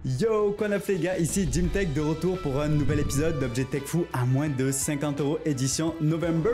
Yo, quoi neuf les gars, ici Jim Tech de retour pour un nouvel épisode d'Objet Tech Fou à moins de 50 € édition November.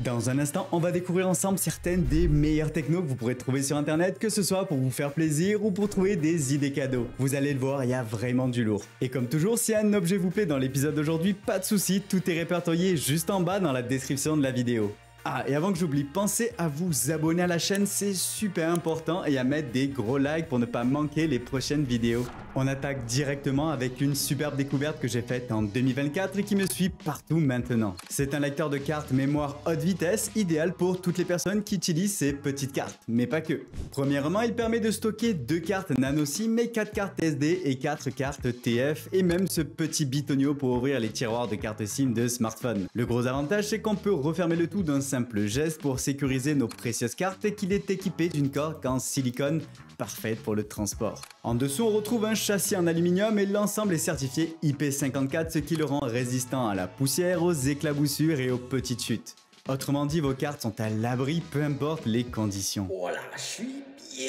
Dans un instant, on va découvrir ensemble certaines des meilleures technos que vous pourrez trouver sur internet, que ce soit pour vous faire plaisir ou pour trouver des idées cadeaux. Vous allez le voir, il y a vraiment du lourd. Et comme toujours, si un objet vous plaît dans l'épisode d'aujourd'hui, pas de souci, tout est répertorié juste en bas dans la description de la vidéo. Ah, et avant que j'oublie, pensez à vous abonner à la chaîne, c'est super important, et à mettre des gros likes pour ne pas manquer les prochaines vidéos. On attaque directement avec une superbe découverte que j'ai faite en 2024 et qui me suit partout maintenant. C'est un lecteur de cartes mémoire haute vitesse, idéal pour toutes les personnes qui utilisent ces petites cartes, mais pas que. Premièrement, il permet de stocker 2 cartes nano SIM, mais 4 cartes SD et 4 cartes TF, et même ce petit bitonio pour ouvrir les tiroirs de cartes SIM de smartphone. Le gros avantage, c'est qu'on peut refermer le tout d'un simple geste pour sécuriser nos précieuses cartes et qu'il est équipé d'une coque en silicone parfaite pour le transport. En dessous, on retrouve un châssis en aluminium et l'ensemble est certifié IP54, ce qui le rend résistant à la poussière, aux éclaboussures et aux petites chutes. Autrement dit, vos cartes sont à l'abri, peu importe les conditions. Oh là, je suis bien.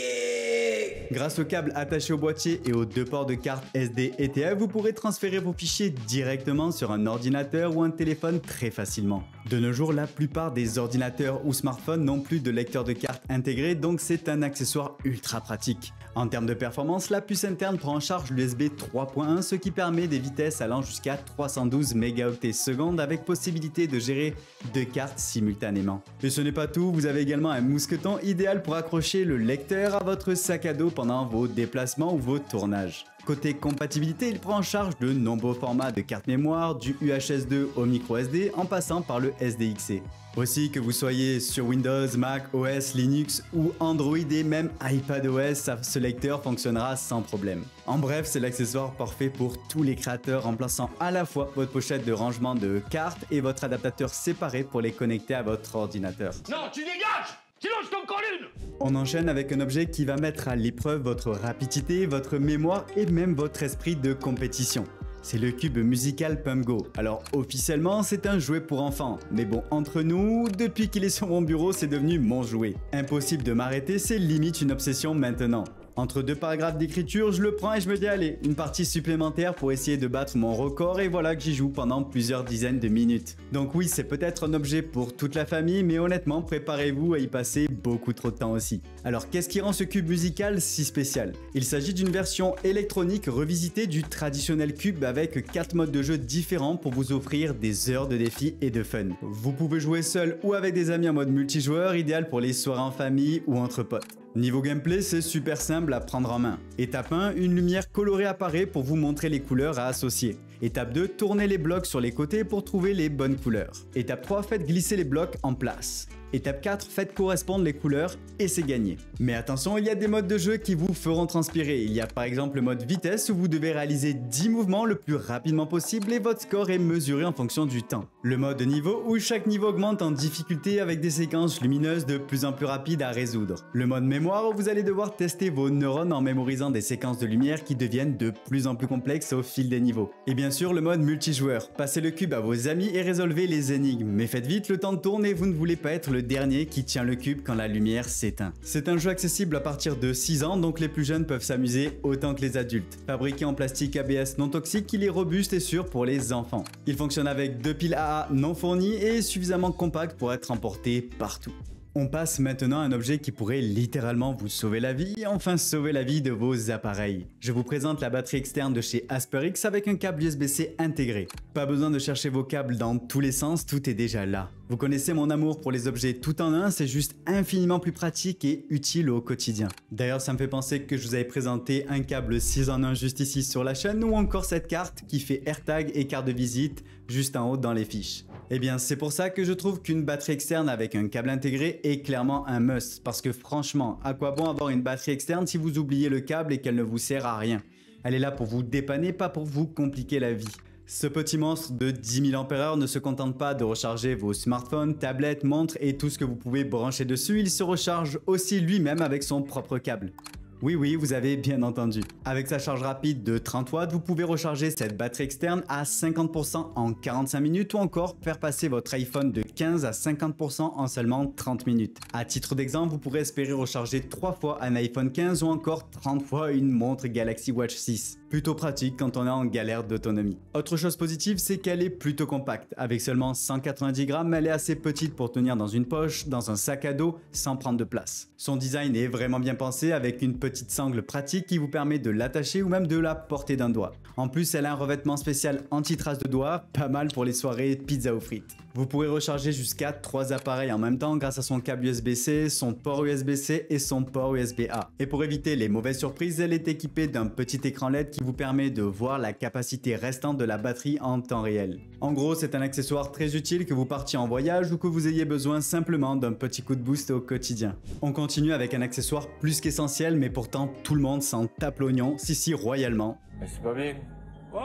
Grâce au câble attaché au boîtier et aux 2 ports de carte SD et TF, vous pourrez transférer vos fichiers directement sur un ordinateur ou un téléphone très facilement. De nos jours, la plupart des ordinateurs ou smartphones n'ont plus de lecteur de carte intégré, donc c'est un accessoire ultra pratique. En termes de performance, la puce interne prend en charge l'USB 3.1, ce qui permet des vitesses allant jusqu'à 312 Mbps avec possibilité de gérer 2 cartes simultanément. Et ce n'est pas tout, vous avez également un mousqueton idéal pour accrocher le lecteur à votre sac à dos pendant vos déplacements ou vos tournages. Côté compatibilité, il prend en charge de nombreux formats de carte mémoire, du UHS 2 au microSD en passant par le SDXC. Aussi, que vous soyez sur Windows, Mac OS, Linux ou Android et même iPadOS, ce lecteur fonctionnera sans problème. En bref, c'est l'accessoire parfait pour tous les créateurs, remplaçant à la fois votre pochette de rangement de cartes et votre adaptateur séparé pour les connecter à votre ordinateur. Non, tu dégages! Sinon, je t'en colle une! On enchaîne avec un objet qui va mettre à l'épreuve votre rapidité, votre mémoire et même votre esprit de compétition. C'est le cube musical PumpGo. Alors officiellement, c'est un jouet pour enfants. Mais bon, entre nous, depuis qu'il est sur mon bureau, c'est devenu mon jouet. Impossible de m'arrêter, c'est limite une obsession maintenant. Entre 2 paragraphes d'écriture, je le prends et je me dis allez, une partie supplémentaire pour essayer de battre mon record et voilà que j'y joue pendant plusieurs dizaines de minutes. Donc oui, c'est peut-être un objet pour toute la famille, mais honnêtement, préparez-vous à y passer beaucoup trop de temps aussi. Alors qu'est-ce qui rend ce cube musical si spécial? Il s'agit d'une version électronique revisitée du traditionnel cube avec 4 modes de jeu différents pour vous offrir des heures de défis et de fun. Vous pouvez jouer seul ou avec des amis en mode multijoueur, idéal pour les soirées en famille ou entre potes. Niveau gameplay, c'est super simple à prendre en main. Étape 1, une lumière colorée apparaît pour vous montrer les couleurs à associer. Étape 2, tournez les blocs sur les côtés pour trouver les bonnes couleurs. Étape 3, faites glisser les blocs en place. Étape 4, faites correspondre les couleurs et c'est gagné. Mais attention, il y a des modes de jeu qui vous feront transpirer. Il y a par exemple le mode vitesse où vous devez réaliser 10 mouvements le plus rapidement possible et votre score est mesuré en fonction du temps. Le mode niveau où chaque niveau augmente en difficulté avec des séquences lumineuses de plus en plus rapides à résoudre. Le mode mémoire où vous allez devoir tester vos neurones en mémorisant des séquences de lumière qui deviennent de plus en plus complexes au fil des niveaux. Et bien sûr le mode multijoueur. Passez le cube à vos amis et résolvez les énigmes. Mais faites vite, le temps tourne et vous ne voulez pas être le dernier qui tient le cube quand la lumière s'éteint. C'est un jeu accessible à partir de 6 ans, donc les plus jeunes peuvent s'amuser autant que les adultes. Fabriqué en plastique ABS non toxique, il est robuste et sûr pour les enfants. Il fonctionne avec 2 piles AA non fournies et est suffisamment compact pour être emporté partout. On passe maintenant à un objet qui pourrait littéralement vous sauver la vie et enfin sauver la vie de vos appareils. Je vous présente la batterie externe de chez Asperix avec un câble USB-C intégré. Pas besoin de chercher vos câbles dans tous les sens, tout est déjà là. Vous connaissez mon amour pour les objets tout en un, c'est juste infiniment plus pratique et utile au quotidien. D'ailleurs, ça me fait penser que je vous avais présenté un câble 6 en 1 juste ici sur la chaîne ou encore cette carte qui fait AirTag et carte de visite juste en haut dans les fiches. Eh bien, c'est pour ça que je trouve qu'une batterie externe avec un câble intégré est clairement un must. Parce que franchement, à quoi bon avoir une batterie externe si vous oubliez le câble et qu'elle ne vous sert à rien? Elle est là pour vous dépanner, pas pour vous compliquer la vie. Ce petit monstre de 10 000 ampères ne se contente pas de recharger vos smartphones, tablettes, montres et tout ce que vous pouvez brancher dessus, il se recharge aussi lui-même avec son propre câble. Oui, vous avez bien entendu. Avec sa charge rapide de 30 watts, vous pouvez recharger cette batterie externe à 50% en 45 minutes ou encore faire passer votre iPhone de 15 à 50% en seulement 30 minutes. À titre d'exemple, vous pourrez espérer recharger 3 fois un iPhone 15 ou encore 30 fois une montre Galaxy Watch 6. Plutôt pratique quand on est en galère d'autonomie. Autre chose positive, c'est qu'elle est plutôt compacte. Avec seulement 190 grammes, elle est assez petite pour tenir dans une poche, dans un sac à dos, sans prendre de place. Son design est vraiment bien pensé avec une petite sangle pratique qui vous permet de l'attacher ou même de la porter d'un doigt. En plus, elle a un revêtement spécial anti-trace de doigts, pas mal pour les soirées pizza aux frites. Vous pourrez recharger jusqu'à 3 appareils en même temps grâce à son câble USB-C, son port USB-C et son port USB-A. Et pour éviter les mauvaises surprises, elle est équipée d'un petit écran LED qui vous permet de voir la capacité restante de la batterie en temps réel. En gros, c'est un accessoire très utile que vous partiez en voyage ou que vous ayez besoin simplement d'un petit coup de boost au quotidien. On continue avec un accessoire plus qu'essentiel, mais pourtant tout le monde s'en tape l'oignon, si royalement. Mais c'est pas bien. Oh!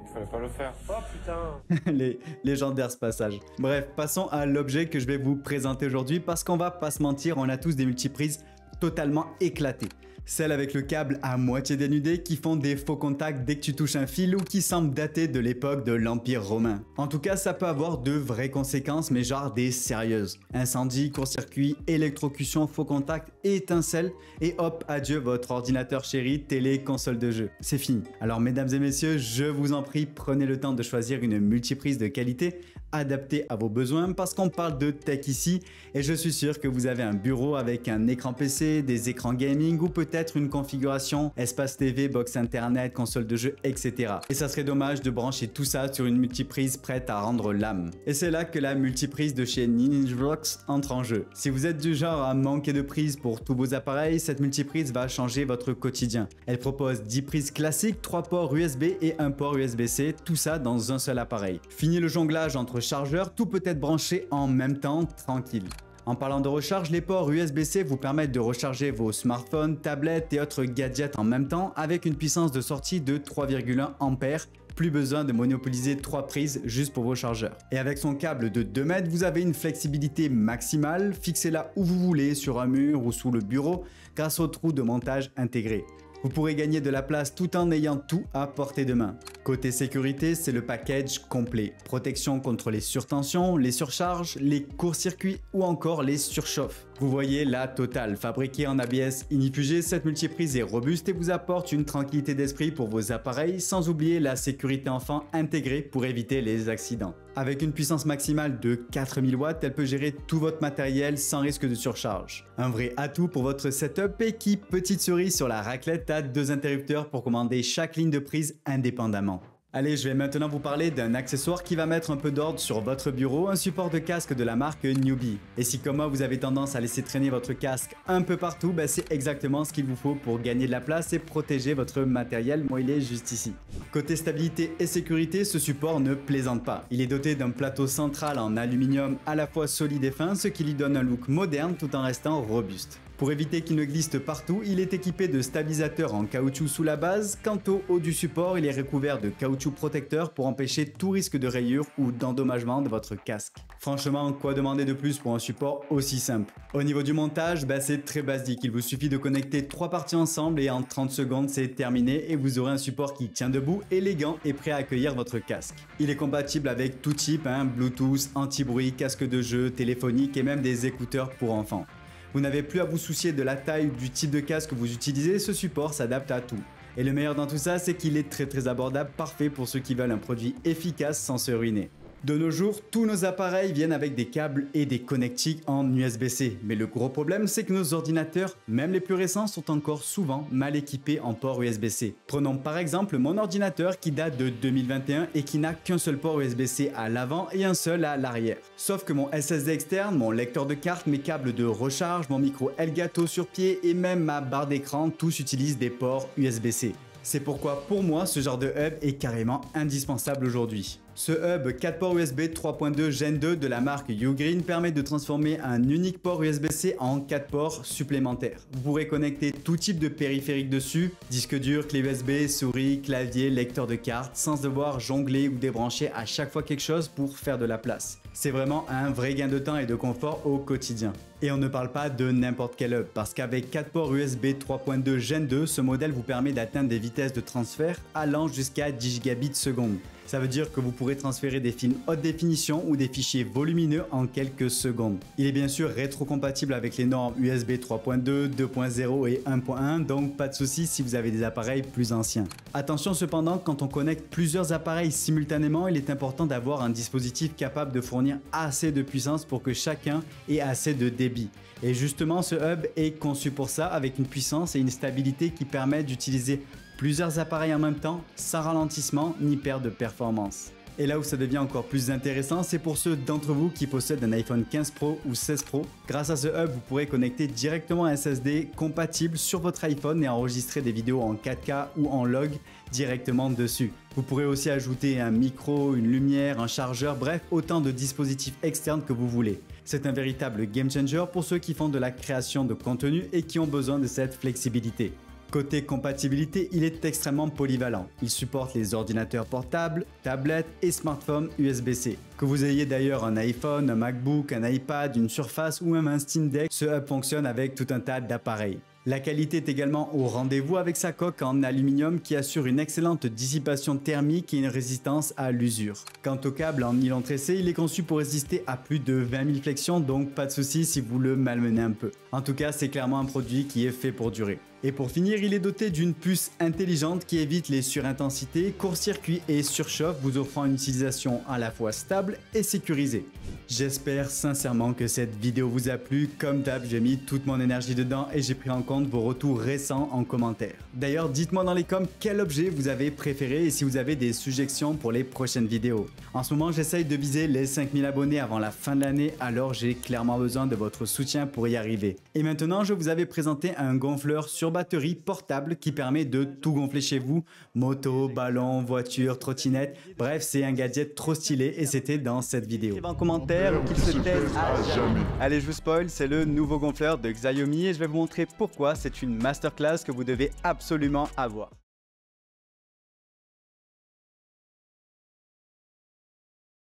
Il fallait pas le faire. Oh putain! Les légendaires ce passage. Bref, passons à l'objet que je vais vous présenter aujourd'hui parce qu'on va pas se mentir, on a tous des multiprises totalement éclatées. Celles avec le câble à moitié dénudé qui font des faux contacts dès que tu touches un fil ou qui semblent dater de l'époque de l'Empire romain. En tout cas, ça peut avoir de vraies conséquences, mais genre des sérieuses. Incendie, court-circuit, électrocution, faux contact, étincelles, et hop, adieu votre ordinateur chéri, télé, console de jeu. C'est fini. Alors mesdames et messieurs, je vous en prie, prenez le temps de choisir une multiprise de qualité adapté à vos besoins parce qu'on parle de tech ici et je suis sûr que vous avez un bureau avec un écran PC, des écrans gaming ou peut-être une configuration espace TV, box internet, console de jeu, etc. Et ça serait dommage de brancher tout ça sur une multiprise prête à rendre l'âme. Et c'est là que la multiprise de chez Ninjavox entre en jeu. Si vous êtes du genre à manquer de prise pour tous vos appareils, cette multiprise va changer votre quotidien. Elle propose 10 prises classiques, 3 ports USB et un port USB-C, tout ça dans un seul appareil. Fini le jonglage entre chargeurs, tout peut être branché en même temps, tranquille. En parlant de recharge, les ports USB-C vous permettent de recharger vos smartphones, tablettes et autres gadgets en même temps avec une puissance de sortie de 3,1 A. Plus besoin de monopoliser 3 prises juste pour vos chargeurs. Et avec son câble de 2 mètres, vous avez une flexibilité maximale, fixez-la où vous voulez, sur un mur ou sous le bureau, grâce au trou de montage intégré. Vous pourrez gagner de la place tout en ayant tout à portée de main. Côté sécurité, c'est le package complet. Protection contre les surtensions, les surcharges, les courts-circuits ou encore les surchauffes. Vous voyez la totale. Fabriquée en ABS inifugé, cette multiprise est robuste et vous apporte une tranquillité d'esprit pour vos appareils, sans oublier la sécurité enfant intégrée pour éviter les accidents. Avec une puissance maximale de 4000 watts, elle peut gérer tout votre matériel sans risque de surcharge. Un vrai atout pour votre setup et qui, petite cerise sur la raclette, a 2 interrupteurs pour commander chaque ligne de prise indépendamment. Allez, je vais maintenant vous parler d'un accessoire qui va mettre un peu d'ordre sur votre bureau, un support de casque de la marque Newbie. Et si comme moi vous avez tendance à laisser traîner votre casque un peu partout, c'est exactement ce qu'il vous faut pour gagner de la place et protéger votre matériel. Moi il est juste ici. Côté stabilité et sécurité, ce support ne plaisante pas. Il est doté d'un plateau central en aluminium à la fois solide et fin, ce qui lui donne un look moderne tout en restant robuste. Pour éviter qu'il ne glisse partout, il est équipé de stabilisateurs en caoutchouc sous la base. Quant au haut du support, il est recouvert de caoutchouc protecteur pour empêcher tout risque de rayure ou d'endommagement de votre casque. Franchement, quoi demander de plus pour un support aussi simple? Au niveau du montage, c'est très basique. Il vous suffit de connecter 3 parties ensemble et en 30 secondes, c'est terminé et vous aurez un support qui tient debout, élégant et prêt à accueillir votre casque. Il est compatible avec tout type, Bluetooth, anti-bruit, casque de jeu, téléphonique et même des écouteurs pour enfants. Vous n'avez plus à vous soucier de la taille ou du type de casque que vous utilisez, ce support s'adapte à tout. Et le meilleur dans tout ça, c'est qu'il est très abordable, parfait pour ceux qui veulent un produit efficace sans se ruiner. De nos jours, tous nos appareils viennent avec des câbles et des connectiques en USB-C. Mais le gros problème, c'est que nos ordinateurs, même les plus récents, sont encore souvent mal équipés en port USB-C. Prenons par exemple mon ordinateur qui date de 2021 et qui n'a qu'un seul port USB-C à l'avant et un seul à l'arrière. Sauf que mon SSD externe, mon lecteur de carte, mes câbles de recharge, mon micro Elgato sur pied et même ma barre d'écran, tous utilisent des ports USB-C. C'est pourquoi pour moi ce genre de hub est carrément indispensable aujourd'hui. Ce hub 4 ports USB 3.2 Gen 2 de la marque Ugreen permet de transformer un unique port USB-C en 4 ports supplémentaires. Vous pourrez connecter tout type de périphérique dessus, disque dur, clé USB, souris, clavier, lecteur de carte, sans devoir jongler ou débrancher à chaque fois quelque chose pour faire de la place. C'est vraiment un vrai gain de temps et de confort au quotidien. Et on ne parle pas de n'importe quel hub, parce qu'avec 4 ports USB 3.2 Gen 2, ce modèle vous permet d'atteindre des vitesses de transfert allant jusqu'à 10 gigabits seconde. Ça veut dire que vous pourrez transférer des films haute définition ou des fichiers volumineux en quelques secondes. Il est bien sûr rétrocompatible avec les normes USB 3.2, 2.0 et 1.1, donc pas de souci si vous avez des appareils plus anciens. Attention cependant, quand on connecte plusieurs appareils simultanément, il est important d'avoir un dispositif capable de fournir assez de puissance pour que chacun ait assez de débit. Et justement, ce hub est conçu pour ça, avec une puissance et une stabilité qui permettent d'utiliser plusieurs appareils en même temps, sans ralentissement ni perte de performance. Et là où ça devient encore plus intéressant, c'est pour ceux d'entre vous qui possèdent un iPhone 15 Pro ou 16 Pro. Grâce à ce hub, vous pourrez connecter directement un SSD compatible sur votre iPhone et enregistrer des vidéos en 4K ou en log directement dessus. Vous pourrez aussi ajouter un micro, une lumière, un chargeur, bref, autant de dispositifs externes que vous voulez. C'est un véritable game changer pour ceux qui font de la création de contenu et qui ont besoin de cette flexibilité. Côté compatibilité, il est extrêmement polyvalent. Il supporte les ordinateurs portables, tablettes et smartphones USB-C. Que vous ayez d'ailleurs un iPhone, un MacBook, un iPad, une Surface ou même un Steam Deck, ce hub fonctionne avec tout un tas d'appareils. La qualité est également au rendez-vous avec sa coque en aluminium qui assure une excellente dissipation thermique et une résistance à l'usure. Quant au câble en nylon tressé, il est conçu pour résister à plus de 20 000 flexions, donc pas de souci si vous le malmenez un peu. En tout cas, c'est clairement un produit qui est fait pour durer. Et pour finir, il est doté d'une puce intelligente qui évite les surintensités, court-circuit et surchauffe, vous offrant une utilisation à la fois stable et sécurisée. J'espère sincèrement que cette vidéo vous a plu. Comme d'hab, j'ai mis toute mon énergie dedans et j'ai pris en compte vos retours récents en commentaire. D'ailleurs, dites-moi dans les coms quel objet vous avez préféré et si vous avez des suggestions pour les prochaines vidéos. En ce moment, j'essaye de viser les 5000 abonnés avant la fin de l'année, alors j'ai clairement besoin de votre soutien pour y arriver. Et maintenant, je vous avais présenté un gonfleur sur batterie portable qui permet de tout gonfler chez vous. Moto, ballon, voiture, trottinette, bref, c'est un gadget trop stylé et c'était dans cette vidéo. En commentaire qu'il se teste à jamais. Allez, je vous spoil, c'est le nouveau gonfleur de Xiaomi et je vais vous montrer pourquoi c'est une masterclass que vous devez absolument avoir.